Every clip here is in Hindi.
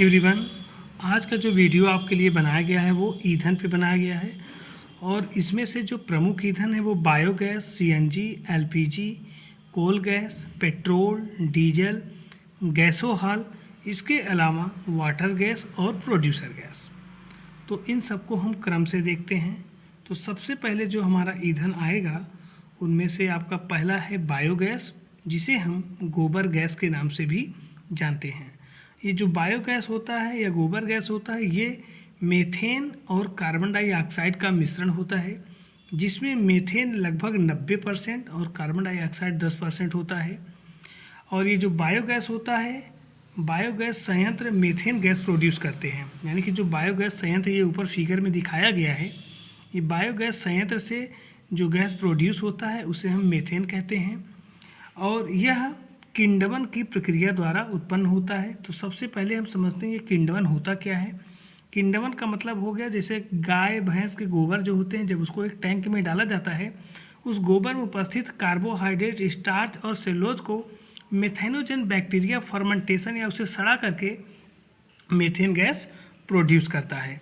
एवरीवन, आज का जो वीडियो आपके लिए बनाया गया है वो ईंधन पे बनाया गया है और इसमें से जो प्रमुख ईंधन है वो biogas, CNG, LPG, coal gas, petrol, diesel, gasohol, इसके अलावा वाटर गैस और प्रोड्यूसर गैस। तो इन सबको हम क्रम से देखते हैं। तो सबसे पहले जो हमारा ईंधन आएगा उनमें से आपका पहला है बायोगैस, जिसे हम गोबर गैस के नाम से भी जानते हैं। ये जो बायोगैस होता है या गोबर गैस होता है, ये मीथेन और कार्बन डाइऑक्साइड का मिश्रण होता है, जिसमें मीथेन लगभग 90% और कार्बन डाइऑक्साइड 10% होता है। और ये जो बायोगैस होता है, बायोगैस संयंत्र मीथेन गैस प्रोड्यूस करते हैं। यानी कि जो बायोगैस संयंत्र ये ऊपर फिगर में दिखाया गया है, ये बायोगैस संयंत्र से जो गैस प्रोड्यूस होता है उसे हम मीथेन कहते हैं और यह किण्वन की प्रक्रिया द्वारा उत्पन्न होता है। तो सबसे पहले हम समझते हैं ये किण्वन होता क्या है। किण्वन का मतलब हो गया जैसे गाय भैंस के गोबर जो होते हैं, जब उसको एक टैंक में डाला जाता है, उस गोबर में उपस्थित कार्बोहाइड्रेट, स्टार्च और सेलुलोज को मेथेनोजन बैक्टीरिया फर्मेंटेशन या उसे सड़ा करके मीथेन गैस प्रोड्यूस करता है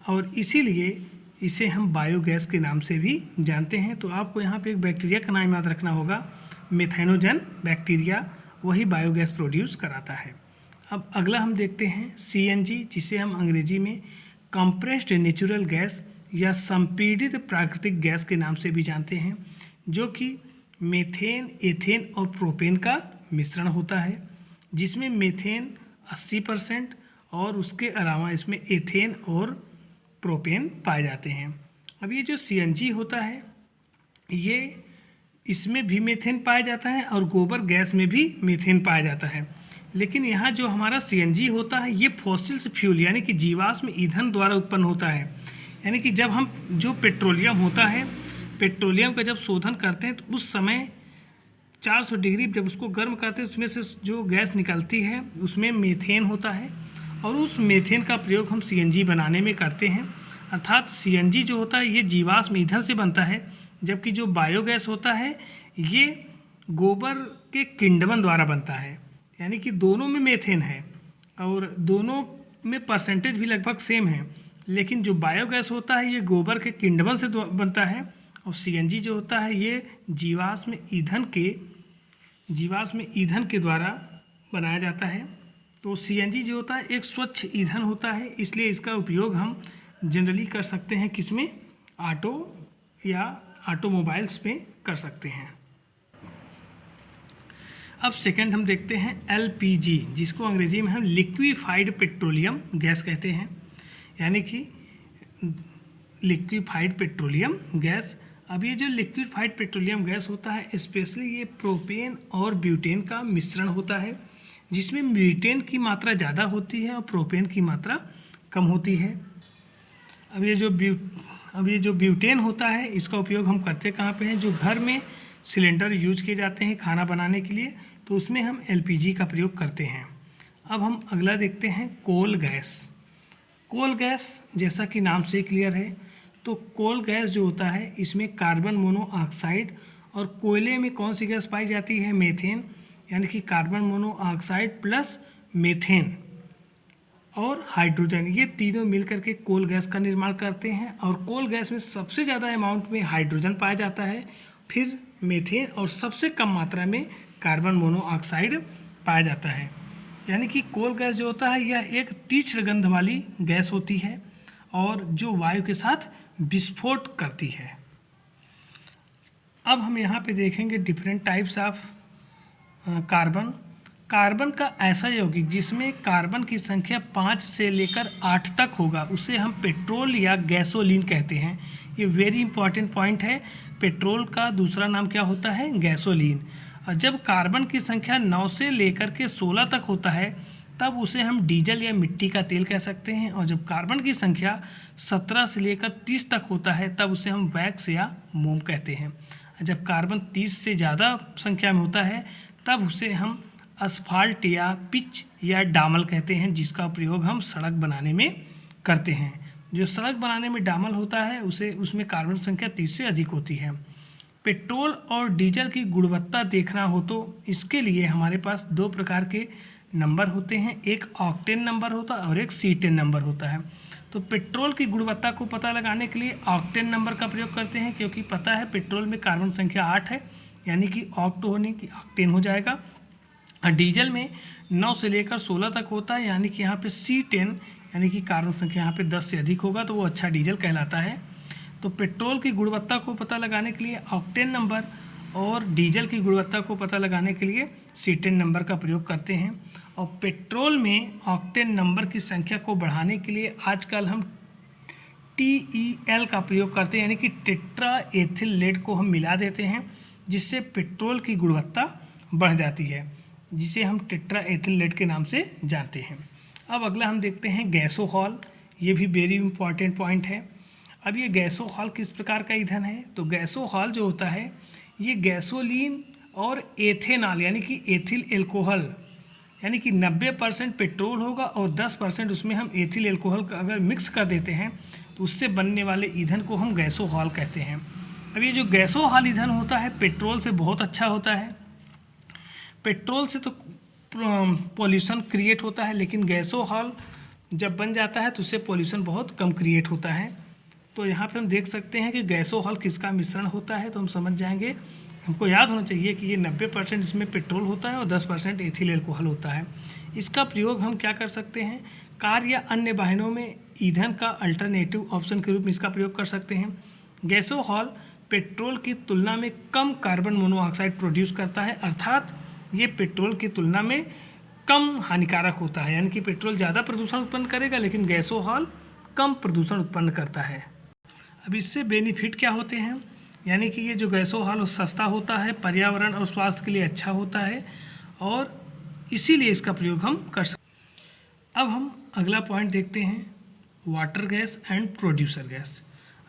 और इसीलिए इसे हम बायोगैस के नाम से भी जानते हैं। तो आपको यहाँ पे एक बैक्टीरिया का नाम याद रखना होगा, मेथेनोजन बैक्टीरिया, वही बायोगैस प्रोड्यूस कराता है। अब अगला हम देखते हैं सीएनजी, जिसे हम अंग्रेजी में कंप्रेस्ड नेचुरल गैस या संपीड़ित प्राकृतिक गैस के नाम से भी जानते हैं, जो कि मीथेन, एथेन और प्रोपेन का मिश्रण होता है, जिसमें मीथेन 80% और उसके अलावा इसमें एथेन और प्रोपेन पाए जाते हैं। अब ये जो सीएनजी होता है, ये इसमें भी मीथेन पाया जाता है और गोबर गैस में भी मीथेन पाया जाता है। लेकिन यहाँ जो हमारा सीएनजी होता है, ये फॉसिल्स फ्यूल यानी कि जीवाश्म ईंधन द्वारा उत्पन्न होता है। यानी कि जब हम जो पेट्रोलियम होता है, पेट्रोलियम का जब शोधन करते हैं तो उस समय 400 डिग्री जब उसको गर्म करते हैं, उसमें से जो गैस निकलती है उसमें मीथेन होता है और उस मीथेन का प्रयोग हम सीएनजी बनाने में करते हैं। अर्थात सीएनजी जो होता है ये जीवाश्म ईंधन से बनता है, जबकि जो बायोगैस होता है ये गोबर के किण्वन द्वारा बनता है। यानी कि दोनों में मीथेन है और दोनों में परसेंटेज भी लगभग सेम है, लेकिन जो बायोगैस होता है ये गोबर के किण्वन से बनता है और सीएनजी जो होता है ये जीवाश्म ईंधन के द्वारा बनाया जाता है। तो सीएनजी जो होता है एक स्वच्छ ईंधन होता है, इसलिए इसका उपयोग हम जनरली कर सकते हैं किसमें, ऑटो या ऑटोमोबाइल्स में कर सकते हैं। अब सेकंड हम देखते हैं एलपीजी, जिसको अंग्रेजी में हम लिक्विफाइड पेट्रोलियम गैस कहते हैं। यानी कि लिक्विफाइड पेट्रोलियम गैस। अब ये जो लिक्विफाइड पेट्रोलियम गैस होता है, स्पेशली ये प्रोपेन और ब्यूटेन का मिश्रण होता है, जिसमें ब्यूटेन की मात्रा ज़्यादा होती है और प्रोपेन की मात्रा कम होती है। अब ये जो ब्यूटेन होता है, इसका उपयोग हम करते कहाँ पे हैं, जो घर में सिलेंडर यूज किए जाते हैं खाना बनाने के लिए, तो उसमें हम एलपीजी का प्रयोग करते हैं। अब हम अगला देखते हैं कोल गैस। कोल गैस जैसा कि नाम से क्लियर है, तो कोल गैस जो होता है इसमें कार्बन मोनोऑक्साइड और कोयले में कौन सी गैस पाई जाती है, मीथेन। यानी कि कार्बन मोनोऑक्साइड प्लस मीथेन और हाइड्रोजन, ये तीनों मिलकर के कोल गैस का निर्माण करते हैं और कोल गैस में सबसे ज़्यादा अमाउंट में हाइड्रोजन पाया जाता है, फिर मीथेन और सबसे कम मात्रा में कार्बन मोनोऑक्साइड पाया जाता है। यानी कि कोल गैस जो होता है यह एक तीक्ष्ण गंध वाली गैस होती है और जो वायु के साथ विस्फोट करती है। अब हम यहाँ पे देखेंगे डिफरेंट टाइप्स ऑफ कार्बन का ऐसा यौगिक जिसमें कार्बन की संख्या 5 से लेकर 8 तक होगा, उसे हम पेट्रोल या गैसोलीन कहते हैं। ये वेरी इंपॉर्टेंट पॉइंट है। पेट्रोल का दूसरा नाम क्या होता है, गैसोलीन। और जब कार्बन की संख्या 9 से लेकर के 16 तक होता है, तब उसे हम डीजल या मिट्टी का तेल कह सकते हैं। और जब कार्बन की संख्या 17 से लेकर 30 तक होता है, तब उसे हम वैक्स या मोम कहते हैं। जब कार्बन 30 से ज़्यादा संख्या में होता है, तब उसे हम असफाल्ट या पिच या डामल कहते हैं, जिसका प्रयोग हम सड़क बनाने में करते हैं। जो सड़क बनाने में डामल होता है उसमें कार्बन संख्या 30 से अधिक होती है। पेट्रोल और डीजल की गुणवत्ता देखना हो तो इसके लिए हमारे पास दो प्रकार के नंबर होते हैं, एक ऑक्टेन नंबर होता है और एक C10 नंबर होता है। तो पेट्रोल की गुणवत्ता को पता लगाने के लिए ऑक्टेन नंबर का प्रयोग करते हैं, क्योंकि पता है पेट्रोल में कार्बन संख्या 8 है, यानी कि ऑक्ट होने की ऑक्टेन हो जाएगा। और डीजल में 9 से लेकर 16 तक होता है, यानी कि यहाँ पे C10 यानी कि कार्बन संख्या यहाँ पे 10 से अधिक होगा तो वो अच्छा डीजल कहलाता है। तो पेट्रोल की गुणवत्ता को पता लगाने के लिए ऑक्टेन नंबर और डीजल की गुणवत्ता को पता लगाने के लिए C10 नंबर का प्रयोग करते हैं। और पेट्रोल में ऑक्टेन नंबर की संख्या को बढ़ाने के लिए आजकल हम TEL का प्रयोग करते हैं, यानी कि टेट्रा एथिल लेड को हम मिला देते हैं, जिससे पेट्रोल की गुणवत्ता बढ़ जाती है, जिसे हम टेट्रा एथिल लेड के नाम से जानते हैं। अब अगला हम देखते हैं गैसोहॉल। ये भी वेरी इंपॉर्टेंट पॉइंट है। अब ये गैसोहॉल किस प्रकार का ईंधन है? तो गैसोहॉल जो होता है ये गैसोलीन और एथेनॉल यानी कि एथिल एल्कोहल, यानी कि 90% पेट्रोल होगा और 10% उसमें हम एथिल एल्कोहल का अगर मिक्स कर देते हैं तो उससे बनने वाले ईंधन को हम गैसोहॉल कहते हैं। अब ये जो गैसोहॉल ईंधन होता है पेट्रोल से बहुत अच्छा होता है। पेट्रोल से तो पॉल्यूशन क्रिएट होता है, लेकिन गैसोहॉल जब बन जाता है तो उससे पॉल्यूशन बहुत कम क्रिएट होता है। तो यहाँ पे हम देख सकते हैं कि गैसोहॉल किसका मिश्रण होता है, तो हम समझ जाएंगे। हमको याद होना चाहिए कि ये 90% इसमें पेट्रोल होता है और 10% एथिल एल्कोहल होता है। इसका प्रयोग हम क्या कर सकते हैं? कार या अन्य वाहनों में ईंधन का अल्टरनेटिव ऑप्शन के रूप में इसका प्रयोग कर सकते हैं। गैसोहॉल पेट्रोल की तुलना में कम कार्बन मोनोऑक्साइड प्रोड्यूस करता है, अर्थात ये पेट्रोल की तुलना में कम हानिकारक होता है, यानी कि पेट्रोल ज़्यादा प्रदूषण उत्पन्न करेगा लेकिन गैसोहॉल कम प्रदूषण उत्पन्न करता है। अब इससे बेनिफिट क्या होते हैं? यानी कि ये जो गैसोहॉल सस्ता होता है, पर्यावरण और स्वास्थ्य के लिए अच्छा होता है और इसीलिए इसका प्रयोग हम कर सकते हैं। अब हम अगला पॉइंट देखते हैं, water gas and producer gas.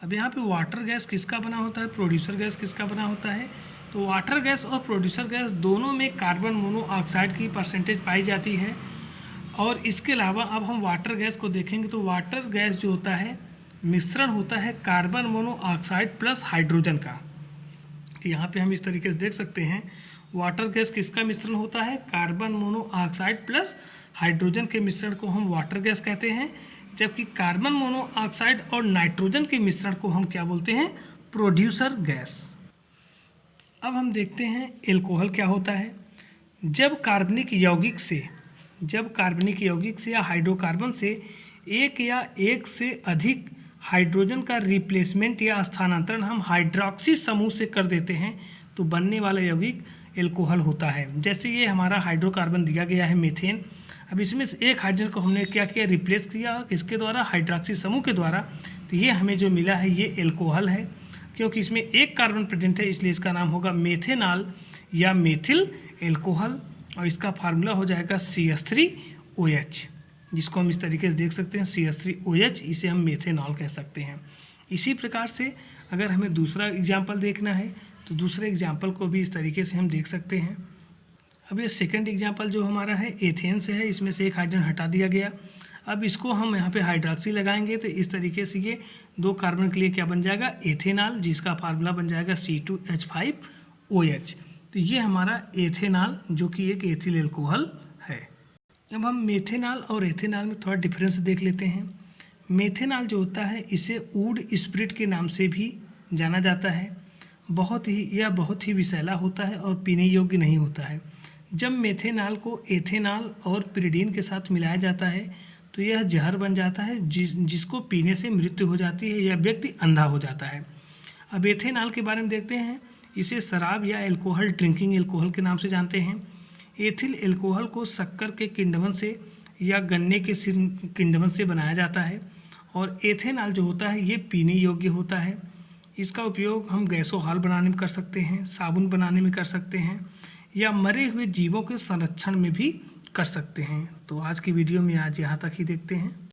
अब यहाँ पे वाटर गैस किसका बना होता है, प्रोड्यूसर गैस किसका बना होता है? तो वाटर गैस और प्रोड्यूसर गैस दोनों में कार्बन मोनोऑक्साइड की परसेंटेज पाई जाती है। और इसके अलावा अब हम वाटर गैस को देखेंगे तो वाटर गैस जो होता है मिश्रण होता है कार्बन मोनोऑक्साइड प्लस हाइड्रोजन का। तो यहाँ पे हम इस तरीके से देख सकते हैं वाटर गैस किसका मिश्रण होता है? कार्बन मोनोऑक्साइड प्लस हाइड्रोजन के मिश्रण को हम वाटर गैस कहते हैं, जबकि कार्बन मोनोऑक्साइड और नाइट्रोजन के मिश्रण को हम क्या बोलते हैं? Producer gas. अब हम देखते हैं एल्कोहल क्या होता है। जब कार्बनिक यौगिक से या हाइड्रोकार्बन से एक या एक से अधिक हाइड्रोजन का रिप्लेसमेंट या स्थानांतरण हम हाइड्रोक्सी समूह से कर देते हैं तो बनने वाला यौगिक एल्कोहल होता है। जैसे ये हमारा हाइड्रोकार्बन दिया गया है मीथेन। अब इसमें से एक हाइड्रोजन को हमने क्या किया? रिप्लेस किया किसके द्वारा? हाइड्रोक्सी समूह के द्वारा। तो ये हमें जो मिला है ये एल्कोहल है, क्योंकि इसमें एक कार्बन प्रेजेंट है इसलिए इसका नाम होगा मेथेनॉल या मेथिल एल्कोहल। और इसका फार्मूला हो जाएगा CH3OH, जिसको हम इस तरीके से देख सकते हैं CH3OH, इसे हम मेथेनॉल कह सकते हैं। इसी प्रकार से अगर हमें दूसरा एग्जाम्पल देखना है तो दूसरे एग्जाम्पल को भी इस तरीके से हम देख सकते हैं। अब ये सेकंड एग्जाम्पल जो हमारा है एथेन से है, इसमें से एक हाइड्रोजन हटा दिया गया। अब इसको हम यहाँ पे हाइड्रोक्सी लगाएंगे तो इस तरीके से ये 2 कार्बन के लिए क्या बन जाएगा? एथेनॉल, जिसका फार्मूला बन जाएगा C2H5OH। तो ये हमारा एथेनॉल जो कि एक एथिल एल्कोहल है। अब हम मेथेनॉल और एथेनॉल में थोड़ा डिफरेंस देख लेते हैं। मेथेनॉल जो होता है इसे वुड स्पिरिट के नाम से भी जाना जाता है। बहुत ही विषैला होता है और पीने योग्य नहीं होता है। जब मेथेनॉल को एथेनॉल और पिरिडीन के साथ मिलाया जाता है तो यह जहर बन जाता है, जिसको पीने से मृत्यु हो जाती है या व्यक्ति अंधा हो जाता है। अब एथेनॉल के बारे में देखते हैं। इसे शराब या एल्कोहल ड्रिंकिंग एल्कोहल के नाम से जानते हैं। एथिल एल्कोहल को शक्कर के किण्वन से या गन्ने के किण्वन से बनाया जाता है। और एथेनॉल जो होता है ये पीने योग्य होता है। इसका उपयोग हम गैसोहॉल बनाने में कर सकते हैं, साबुन बनाने में कर सकते हैं या मरे हुए जीवों के संरक्षण में भी कर सकते हैं। तो आज की वीडियो में आज यहाँ तक ही देखते हैं।